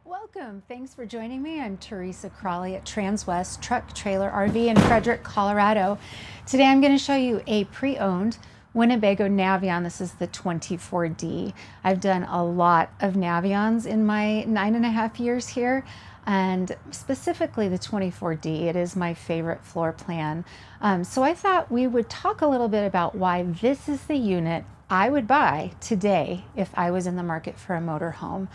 Welcome. Thanks for joining me. I'm Teresa Crawley at Transwest Truck Trailer RV in Frederick, Colorado. Today I'm going to show you a pre-owned Winnebago Navion. This is the 24D. I've done a lot of Navions in my 9.5 years here, and specifically the 24D. It is my favorite floor plan. So I thought we would talk a little bit about why this is the unit I would buy today if I was in the market for a motorhome.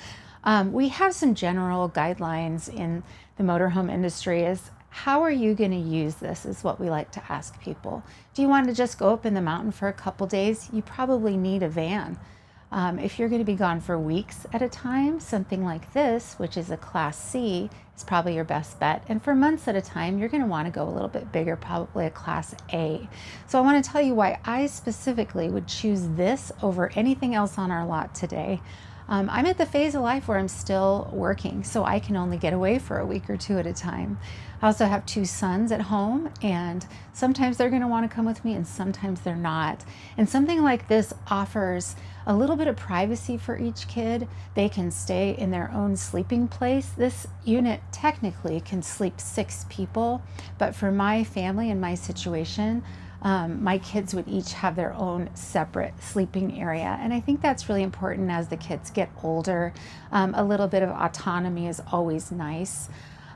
We have some general guidelines in the motorhome industry as how are you going to use this is what we like to ask people. Do you want to just go up in the mountain for a couple days? You probably need a van. If you're going to be gone for weeks at a time, something like this, which is a Class C, is probably your best bet. And for months at a time, you're going to want to go a little bit bigger, probably a Class A. So I want to tell you why I specifically would choose this over anything else on our lot today. I'm at the phase of life where I'm still working, so I can only get away for a week or two at a time. I also have 2 sons at home, and sometimes they're going to want to come with me and sometimes they're not. And something like this offers a little bit of privacy for each kid. They can stay in their own sleeping place. This unit technically can sleep 6 people, but for my family and my situation, my kids would each have their own separate sleeping area. And I think that's really important as the kids get older. A little bit of autonomy is always nice.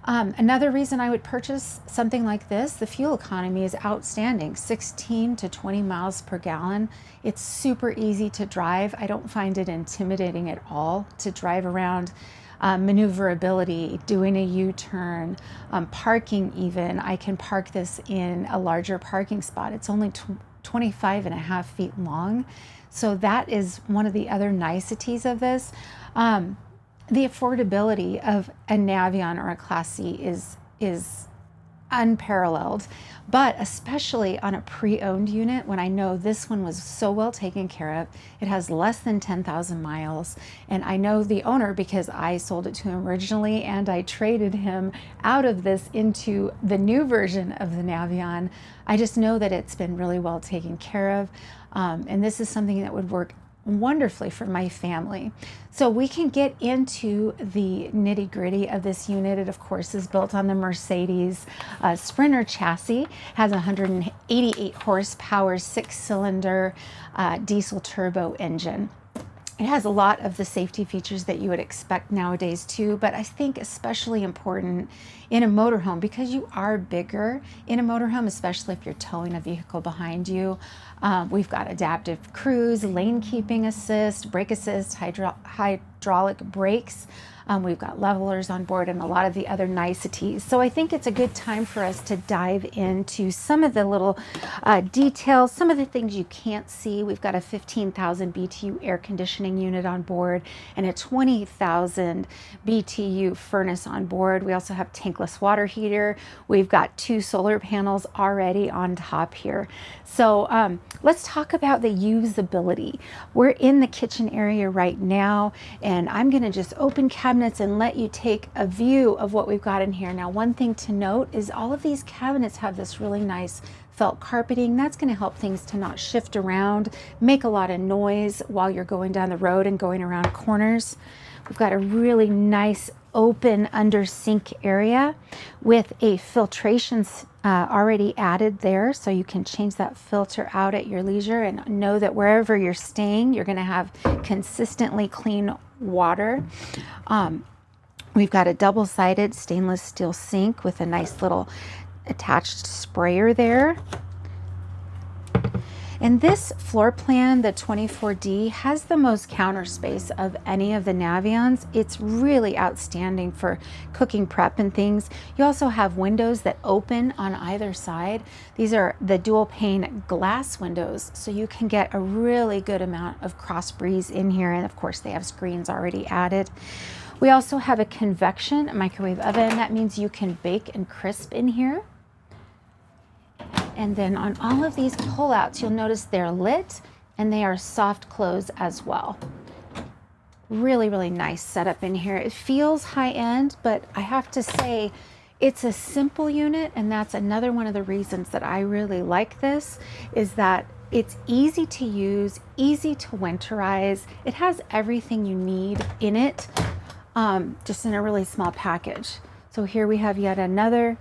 Another reason I would purchase something like this, the fuel economy is outstanding, 16 to 20 miles per gallon. It's super easy to drive. I don't find it intimidating at all to drive around. Maneuverability, doing a U-turn, parking even. I can park this in a larger parking spot. It's only 25.5 feet long. So that is one of the other niceties of this. The affordability of a Navion or a Class C is unparalleled, but especially on a pre-owned unit when I know this one was so well taken care of. It has less than 10,000 miles, and I know the owner because I sold it to him originally and I traded him out of this into the new version of the Navion. I just know that it's been really well taken care of, and this is something that would work wonderfully for my family. So we can get into the nitty-gritty of this unit. It of course is built on the Mercedes Sprinter chassis, has 188 horsepower, 6-cylinder diesel turbo engine. It has a lot of the safety features that you would expect nowadays too, but I think especially important in a motorhome because you are bigger in a motorhome, especially if you're towing a vehicle behind you. We've got adaptive cruise, lane keeping assist, brake assist, hydraulic brakes. We've got levelers on board and a lot of the other niceties. So I think it's a good time for us to dive into some of the little details, some of the things you can't see. We've got a 15,000 BTU air conditioning unit on board and a 20,000 BTU furnace on board. We also have tankless water heater. We've got 2 solar panels already on top here. So let's talk about the usability. We're in the kitchen area right now, and I'm going to just open cabinets and let you take a view of what we've got in here. Now, one thing to note is all of these cabinets have this really nice felt carpeting. That's going to help things to not shift around, make a lot of noise while you're going down the road and going around corners. We've got a really nice open under sink area with a filtration already added there, so you can change that filter out at your leisure and know that wherever you're staying, you're going to have consistently clean water. We've got a double-sided stainless steel sink with a nice little attached sprayer there. And this floor plan, the 24D, has the most counter space of any of the Navions. It's really outstanding for cooking prep and things. You also have windows that open on either side. These are the dual pane glass windows, so you can get a really good amount of cross breeze in here. And of course, they have screens already added. We also have a convection microwave oven. That means you can bake and crisp in here. And then on all of these pullouts, you'll notice they're lit and they are soft close as well. Really, really nice setup in here. It feels high end, but I have to say it's a simple unit, and that's another one of the reasons that I really like this, is that it's easy to use, easy to winterize. It has everything you need in it. just in a really small package. So here we have yet another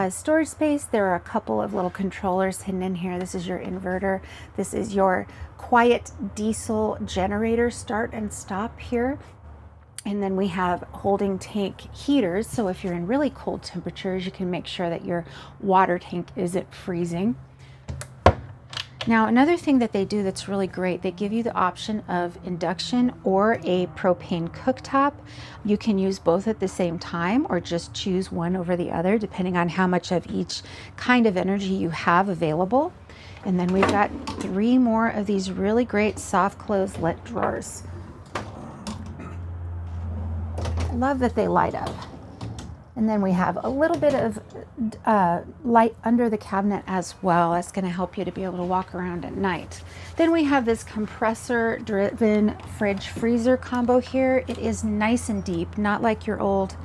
storage space. There are a couple of little controllers hidden in here. This is your inverter. This is your quiet diesel generator start and stop here. And then we have holding tank heaters. So if you're in really cold temperatures, you can make sure that your water tank isn't freezing. Now, another thing that they do that's really great, they give you the option of induction or a propane cooktop. You can use both at the same time or just choose one over the other, depending on how much of each kind of energy you have available. And then we've got 3 more of these really great soft close lit drawers. Love that they light up. And then we have a little bit of light under the cabinet as well. That's going to help you to be able to walk around at night. Then we have this compressor driven fridge freezer combo here. It is nice and deep, not like your old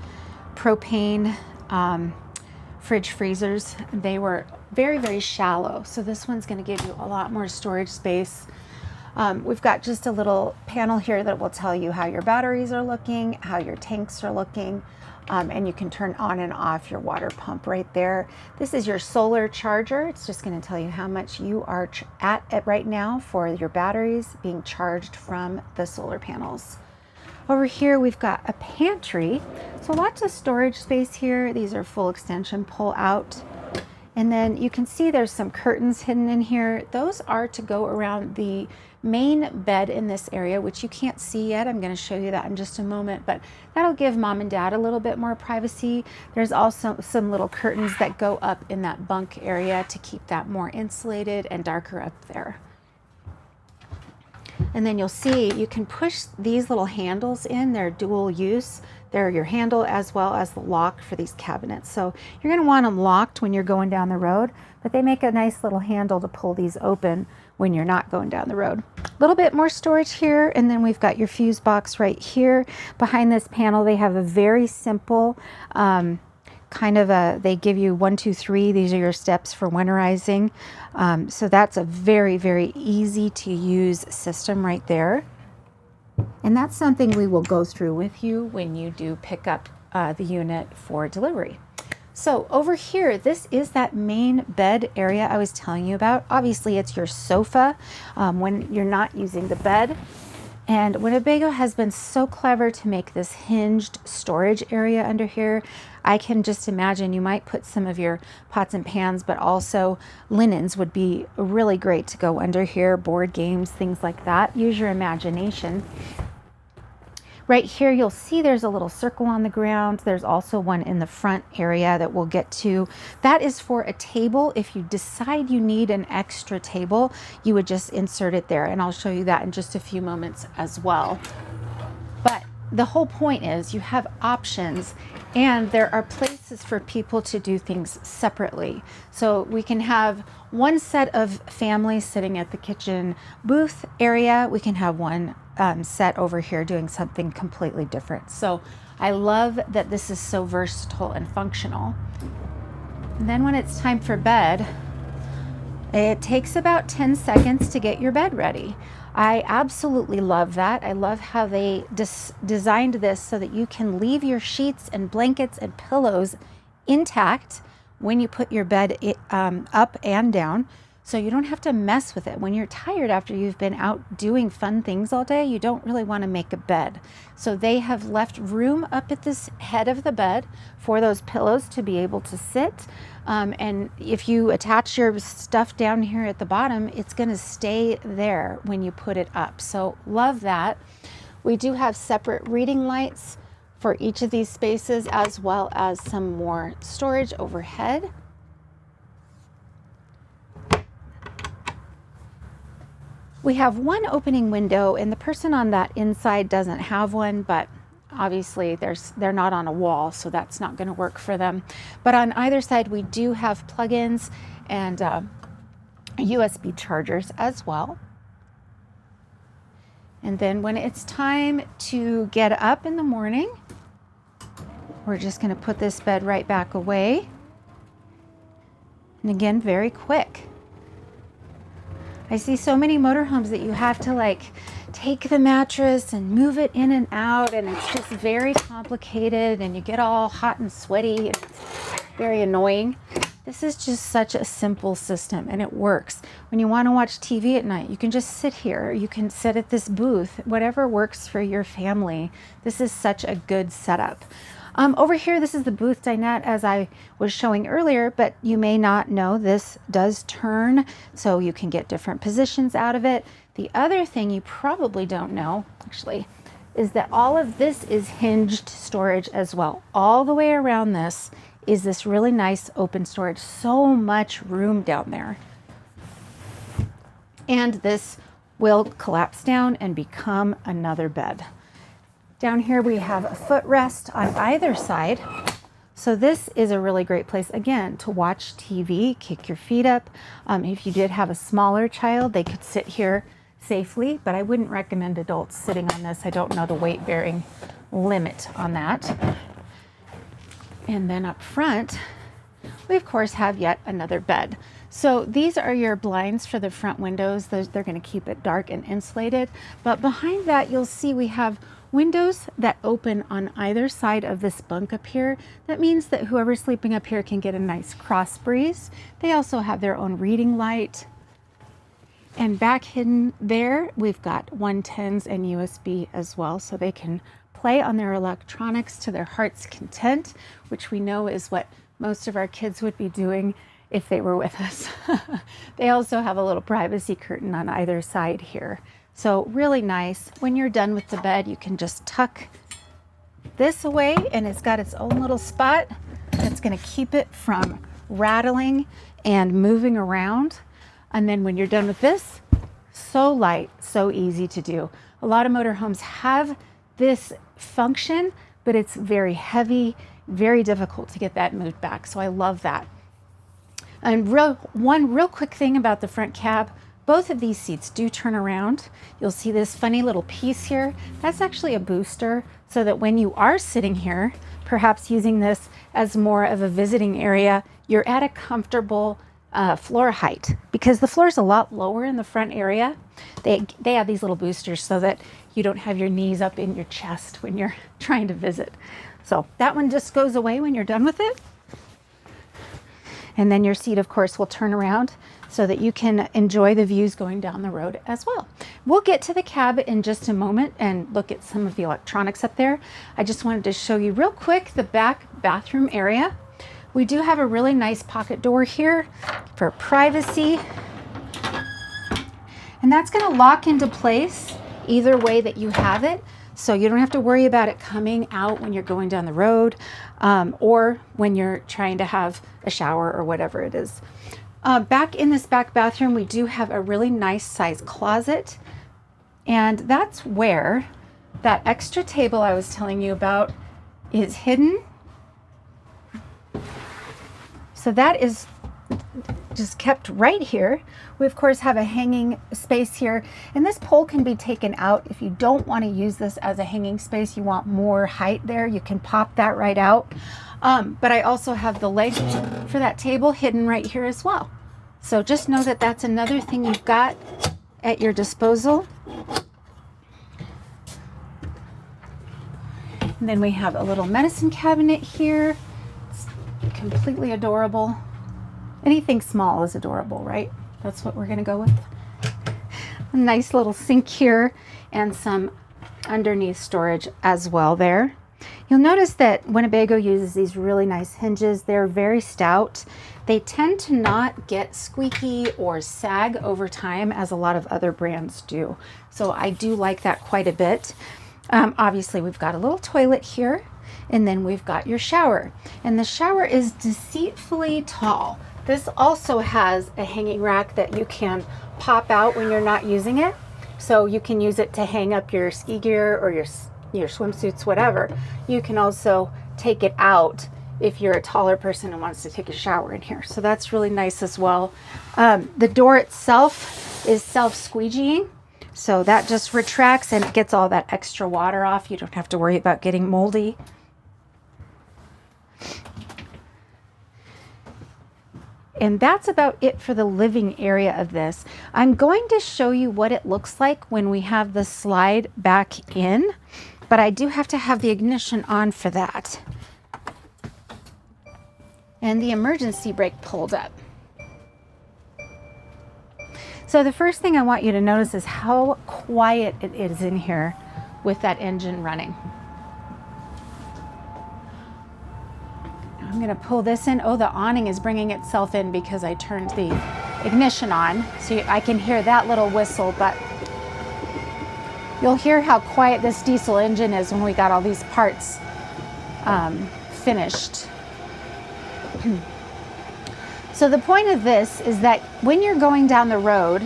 propane fridge freezers. They were very, very shallow. So this one's going to give you a lot more storage space. We've got just a little panel here that will tell you how your batteries are looking, how your tanks are looking, and you can turn on and off your water pump right there. This is your solar charger. It's just going to tell you how much you are at right now for your batteries being charged from the solar panels. Over here we've got a pantry, so lots of storage space here. These are full extension pull out. And then you can see there's some curtains hidden in here. Those are to go around the main bed in this area, which you can't see yet. I'm going to show you that in just a moment, but that'll give mom and dad a little bit more privacy. There's also some little curtains that go up in that bunk area to keep that more insulated and darker up there. And then you'll see you can push these little handles in. They're dual use. They're your handle as well as the lock for these cabinets. So you're going to want them locked when you're going down the road, but they make a nice little handle to pull these open when you're not going down the road. A little bit more storage here, and then we've got your fuse box right here. Behind this panel, they have a very simple they give you 1, 2, 3. These are your steps for winterizing. So that's a very, very easy to use system right there. And that's something we will go through with you when you do pick up the unit for delivery. So over here, this is that main bed area I was telling you about. Obviously, it's your sofa when you're not using the bed. And Winnebago has been so clever to make this hinged storage area under here. I can just imagine you might put some of your pots and pans, but also linens would be really great to go under here, board games, things like that. Use your imagination. Right here, you'll see there's a little circle on the ground. There's also one in the front area that we'll get to. That is for a table. If you decide you need an extra table, you would just insert it there. And I'll show you that in just a few moments as well. But the whole point is you have options, and there are places for people to do things separately. So we can have one set of families sitting at the kitchen booth area. We can have one set over here doing something completely different. So I love that this is so versatile and functional. And then when it's time for bed, it takes about 10 seconds to get your bed ready. I absolutely love that. I love how they designed this so that you can leave your sheets and blankets and pillows intact when you put your bed up and down, so you don't have to mess with it. When you're tired after you've been out doing fun things all day, you don't really want to make a bed. So they have left room up at this head of the bed for those pillows to be able to sit. And if you attach your stuff down here at the bottom, it's going to stay there when you put it up. So love that. We do have separate reading lights for each of these spaces, as well as some more storage overhead. We have one opening window, and the person on that inside doesn't have one, but obviously they're not on a wall, so that's not going to work for them. But on either side, we do have plug-ins and USB chargers as well. And then when it's time to get up in the morning, we're just going to put this bed right back away. And again, very quick. I see so many motorhomes that you have to like take the mattress and move it in and out, and it's just very complicated and you get all hot and sweaty and it's very annoying. This is just such a simple system and it works. When you want to watch TV at night, you can just sit here. You can sit at this booth, whatever works for your family. This is such a good setup. Over here, this is the booth dinette as I was showing earlier, but you may not know this does turn, so you can get different positions out of it. The other thing you probably don't know, actually, is that all of this is hinged storage as well. All the way around this is this really nice open storage. So much room down there. And this will collapse down and become another bed. Down here we have a footrest on either side. So this is a really great place, again, to watch TV, kick your feet up. If you did have a smaller child, they could sit here safely, but I wouldn't recommend adults sitting on this. I don't know the weight bearing limit on that. And then up front, we of course have yet another bed. So these are your blinds for the front windows. They're going to keep it dark and insulated. But behind that, you'll see we have windows that open on either side of this bunk up here. That means that whoever's sleeping up here can get a nice cross breeze. They also have their own reading light. And back hidden there, we've got 110s and USB as well, so they can play on their electronics to their heart's content, which we know is what most of our kids would be doing if they were with us. They also have a little privacy curtain on either side here. So really nice. When you're done with the bed, you can just tuck this away, and it's got its own little spot that's going to keep it from rattling and moving around. And then when you're done with this, so light, so easy to do. A lot of motorhomes have this function, but it's very heavy, very difficult to get that moved back. So I love that. And one real quick thing about the front cab, both of these seats do turn around. You'll see this funny little piece here. That's actually a booster, so that when you are sitting here, perhaps using this as more of a visiting area, you're at a comfortable floor height, because the floor is a lot lower in the front area. They have these little boosters so that you don't have your knees up in your chest when you're trying to visit. So that one just goes away when you're done with it. And then your seat, of course, will turn around so that you can enjoy the views going down the road as well. We'll get to the cab in just a moment and look at some of the electronics up there. I just wanted to show you real quick the back bathroom area. We do have a really nice pocket door here for privacy. And that's going to lock into place either way that you have it. So you don't have to worry about it coming out when you're going down the road or when you're trying to have a shower or whatever it is. Back in this back bathroom, we do have a really nice size closet. And that's where that extra table I was telling you about is hidden. So that is just kept right here. We of course have a hanging space here, and this pole can be taken out if you don't want to use this as a hanging space. You want more height there, you can pop that right out. But I also have the leg for that table hidden right here as well. So just know that that's another thing you've got at your disposal. And then we have a little medicine cabinet here. It's completely adorable. Anything small is adorable, right? That's what we're gonna go with. A nice little sink here and some underneath storage as well there. You'll notice that Winnebago uses these really nice hinges. They're very stout. They tend to not get squeaky or sag over time as a lot of other brands do. So I do like that quite a bit. Obviously we've got a little toilet here, and then we've got your shower. And the shower is deceitfully tall. This also has a hanging rack that you can pop out when you're not using it. So you can use it to hang up your ski gear or your swimsuits, whatever. You can also take it out if you're a taller person and wants to take a shower in here. So that's really nice as well. The door itself is self-squeegeeing. So that just retracts and it gets all that extra water off. You don't have to worry about getting moldy. And that's about it for the living area of this. I'm going to show you what it looks like when we have the slide back in, but I do have to have the ignition on for that. And the emergency brake pulled up. So the first thing I want you to notice is how quiet it is in here with that engine running. I'm going to pull this in. Oh, the awning is bringing itself in because I turned the ignition on. So I can hear that little whistle, but you'll hear how quiet this diesel engine is when we got all these parts finished. So the point of this is that when you're going down the road,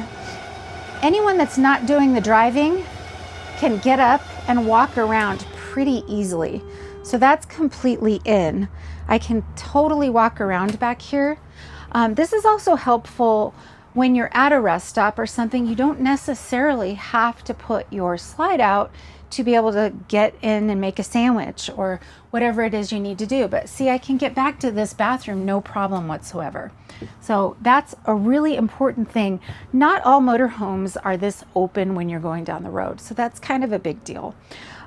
anyone that's not doing the driving can get up and walk around pretty easily. So that's completely in. I can totally walk around back here. This is also helpful when you're at a rest stop or something. You don't necessarily have to put your slide out to be able to get in and make a sandwich or whatever it is you need to do. But see, I can get back to this bathroom no problem whatsoever. So that's a really important thing. Not all motorhomes are this open when you're going down the road. So that's kind of a big deal.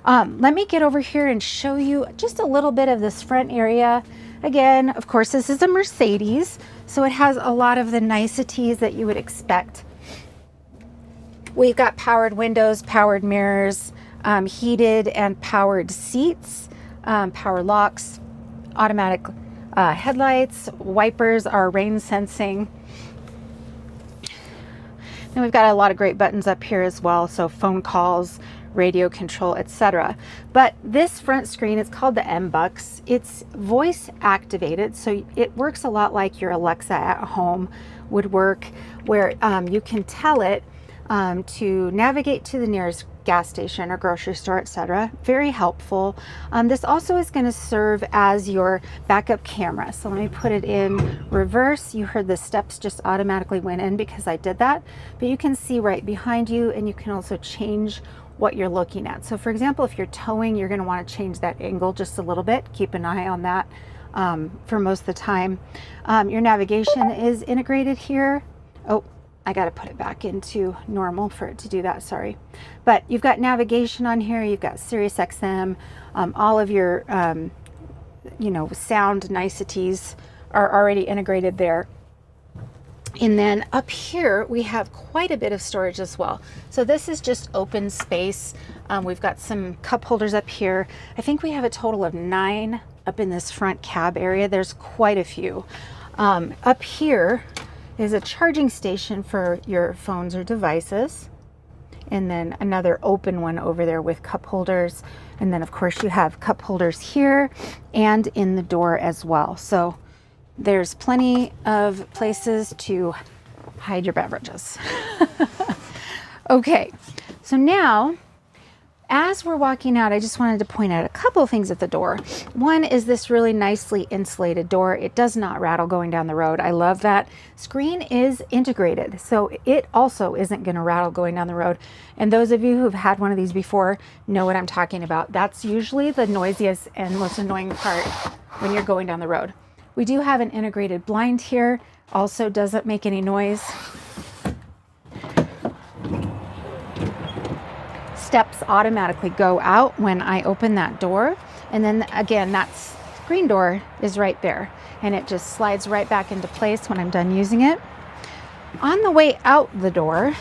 Let me get over here and show you just a little bit of this front area. Again, of course, this is a Mercedes, so it has a lot of the niceties that you would expect. We've got powered windows, powered mirrors, heated and powered seats, power locks, automatic headlights, wipers are rain sensing. Then we've got a lot of great buttons up here as well, so phone calls, radio control, etc. But this front screen is called the MBUX. It's voice activated, so it works a lot like your Alexa at home would work, where you can tell it to navigate to the nearest gas station or grocery store, etc. Very helpful. This also is going to serve as your backup camera. So let me put it in reverse. You heard the steps just automatically went in because I did that, but you can see right behind you, and you can also change what you're looking at. So for example, if you're towing, you're going to want to change that angle just a little bit. Keep an eye on that for most of the time. Your navigation is integrated here. Oh, I got to put it back into normal for it to do that, sorry. But you've got navigation on here, you've got Sirius XM, all of your sound niceties are already integrated there. And then up here we have quite a bit of storage as well. So this is just open space. We've got some cup holders up here. I think we have a total of 9 up in this front cab area. There's quite a few. Up here is a charging station for your phones or devices, and then another open one over there with cup holders. And then of course you have cup holders here and in the door as well. So there's plenty of places to hide your beverages. Okay, so now as we're walking out, I just wanted to point out a couple of things at the door. One is this really nicely insulated door. It does not rattle going down the road. I love that. Screen is integrated, so it also isn't going to rattle going down the road. And those of you who've had one of these before know what I'm talking about. That's usually the noisiest and most annoying part when you're going down the road. We do have an integrated blind here. Also doesn't make any noise. Steps automatically go out when I open that door. And then again, that screen door is right there. And it just slides right back into place when I'm done using it. On the way out the door,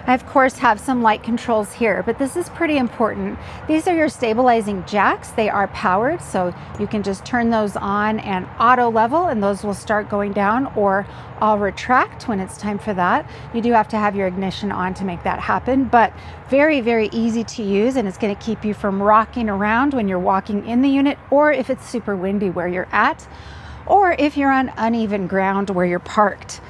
I of course have some light controls here, but this is pretty important. These are your stabilizing jacks. They are powered, so you can just turn those on and auto level, and those will start going down, or I'll retract when it's time for that. You do have to have your ignition on to make that happen, but very, very easy to use, and it's going to keep you from rocking around when you're walking in the unit, or if it's super windy where you're at, or if you're on uneven ground where you're parked.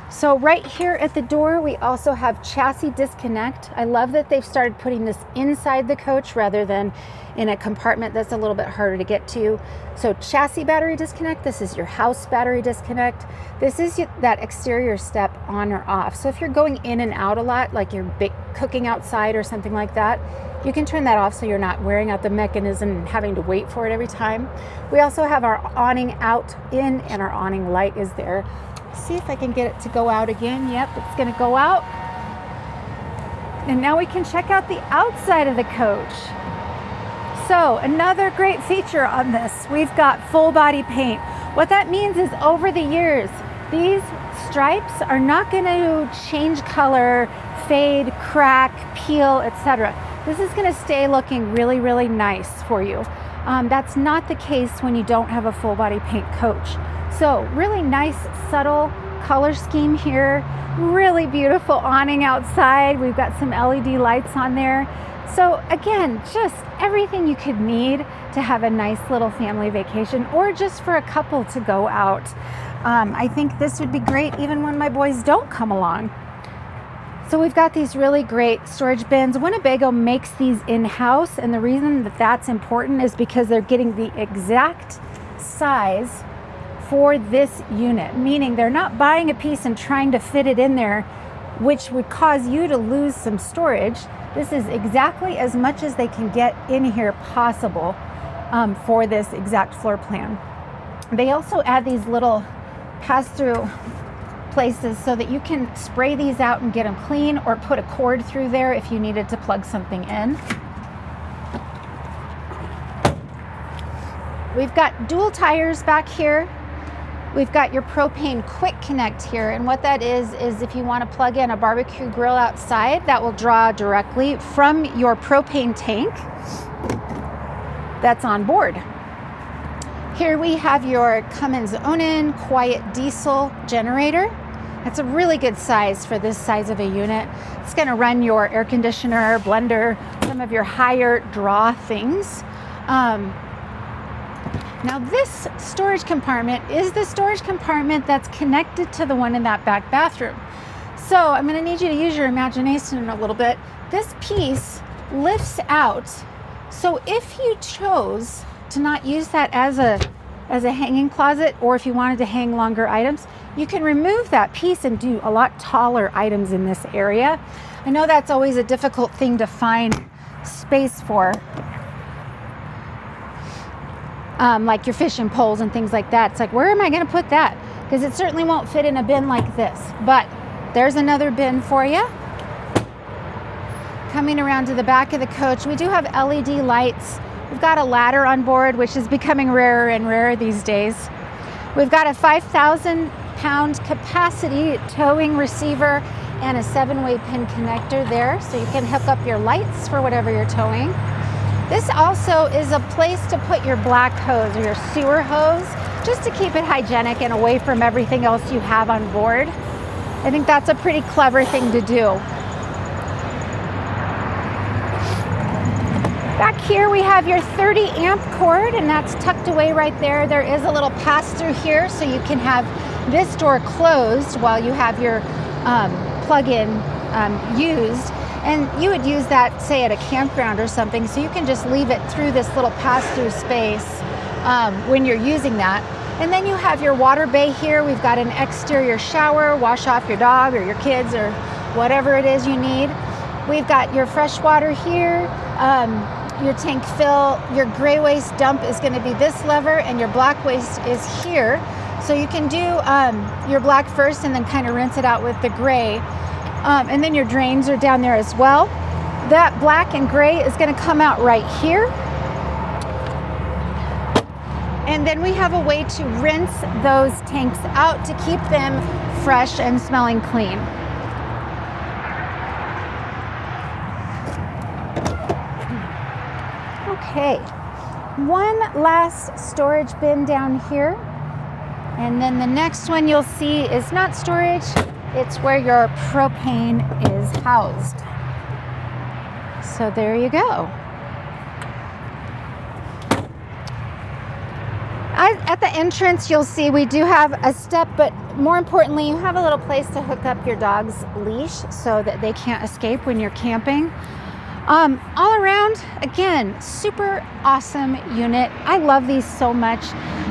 So right here at the door, we also have chassis disconnect. I love that they've started putting this inside the coach rather than in a compartment that's a little bit harder to get to. So chassis battery disconnect, this is your house battery disconnect. This is that exterior step on or off. So if you're going in and out a lot, like you're cooking outside or something like that, you can turn that off so you're not wearing out the mechanism and having to wait for it every time. We also have our awning out in, and our awning light is there. See if I can get it to go out again. Yep, it's gonna go out. And now we can check out the outside of the coach. So another great feature on this, we've got full body paint. What that means is over the years, these stripes are not gonna change color, fade, crack, peel, etc. This is gonna stay looking really, really nice for you. That's not the case when you don't have a full body paint coach. So really nice, subtle color scheme here. Really beautiful awning outside. We've got some LED lights on there. So again, just everything you could need to have a nice little family vacation, or just for a couple to go out. I think this would be great even when my boys don't come along. So we've got these really great storage bins. Winnebago makes these in-house, and the reason that that's important is because they're getting the exact size for this unit, meaning they're not buying a piece and trying to fit it in there, which would cause you to lose some storage. This is exactly as much as they can get in here possible for this exact floor plan. They also add these little pass-through places so that you can spray these out and get them clean, or put a cord through there if you needed to plug something in. We've got dual tires back here. We've got your propane quick connect here, and what that is if you want to plug in a barbecue grill outside, that will draw directly from your propane tank that's on board. Here we have your Cummins Onan quiet diesel generator. It's a really good size for this size of a unit. It's going to run your air conditioner, blender, some of your higher draw things. Now this storage compartment is the storage compartment that's connected to the one in that back bathroom. So I'm going to need you to use your imagination a little bit. This piece lifts out. So if you chose to not use that as a hanging closet, or if you wanted to hang longer items, you can remove that piece and do a lot taller items in this area. I know that's always a difficult thing to find space for. Like your fishing poles and things like that. It's like, where am I going to put that? Because it certainly won't fit in a bin like this. But there's another bin for you. Coming around to the back of the coach, we do have LED lights. We've got a ladder on board, which is becoming rarer and rarer these days. We've got a 5,000-pound capacity towing receiver and a 7-way pin connector there, so you can hook up your lights for whatever you're towing. This also is a place to put your black hose or your sewer hose, just to keep it hygienic and away from everything else you have on board. I think that's a pretty clever thing to do. Back here we have your 30 amp cord, and that's tucked away right there. There is a little pass-through here, so you can have this door closed while you have your plug-in used. And you would use that, say, at a campground or something, so you can just leave it through this little pass-through space when you're using that. And then you have your water bay here. We've got an exterior shower, wash off your dog or your kids or whatever it is you need. We've got your fresh water here, your tank fill. Your gray waste dump is going to be this lever, and your black waste is here. So you can do your black first and then kind of rinse it out with the gray. And then your drains are down there as well. That black and gray is going to come out right here. And then we have a way to rinse those tanks out to keep them fresh and smelling clean. Okay, one last storage bin down here. And then the next one you'll see is not storage. It's where your propane is housed. So there you go. At the entrance, you'll see we do have a step, but more importantly, you have a little place to hook up your dog's leash so that they can't escape when you're camping. All around, again, super awesome unit. I love these so much.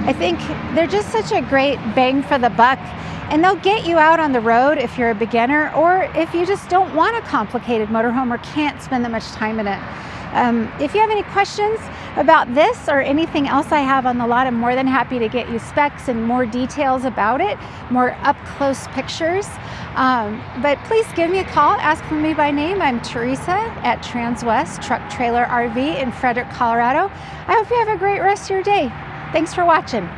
I think they're just such a great bang for the buck. And they'll get you out on the road if you're a beginner, or if you just don't want a complicated motorhome or can't spend that much time in it. If you have any questions about this or anything else I have on the lot, I'm more than happy to get you specs and more details about it, more up-close pictures. But please give me a call, ask for me by name. I'm Teresa at Transwest Truck Trailer RV in Frederick, Colorado. I hope you have a great rest of your day. Thanks for watching.